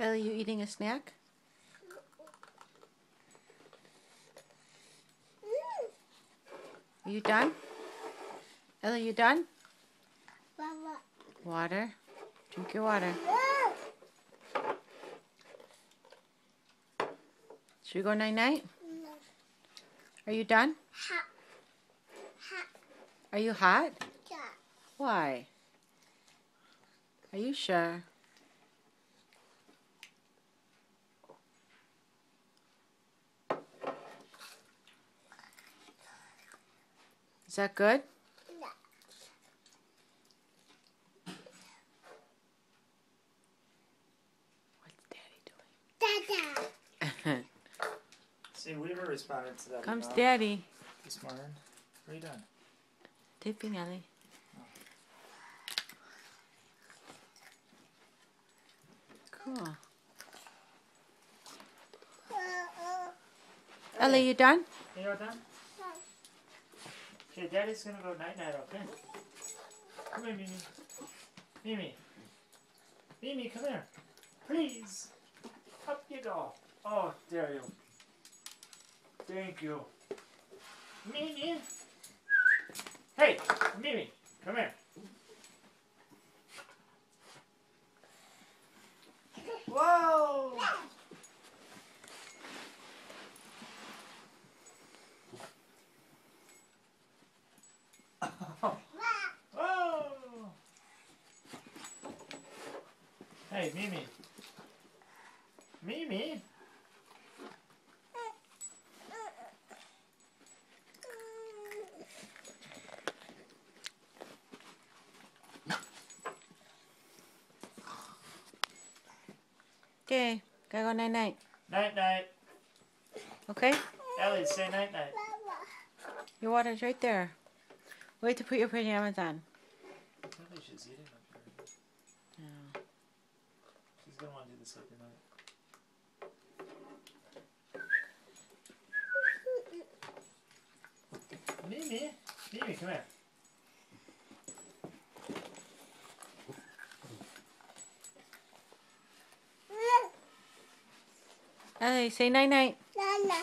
Ellie, you eating a snack? Are you done? Ellie, you done? Water. Drink your water. Should we go night-night? Are you done? Are you hot? Yeah. Why? Are you sure? Is that good? Yeah. What's Daddy Dada. doing? See, Weaver responded to that. Comes email Daddy. this morning. What are you doing? Tipping Ellie. Cool. Ellie, you done? You all done? Okay, Daddy's gonna go night-night, okay? Come here, Mimi. Mimi. Mimi, come here. Please. Up you go. Oh, there you. Thank you. Mimi. Hey, Mimi, come here. Whoa! Whoa! Hey, Mimi. Mimi? Okay, gotta go night-night. Night-night. Okay? Ellie, say night-night. Your water's right there. Wait to put your pajamas on. Maybe she's eating up there. Yeah. She's gonna want to do this every night. Mimi, Mimi, come here. Ellie, say night-night. Dada.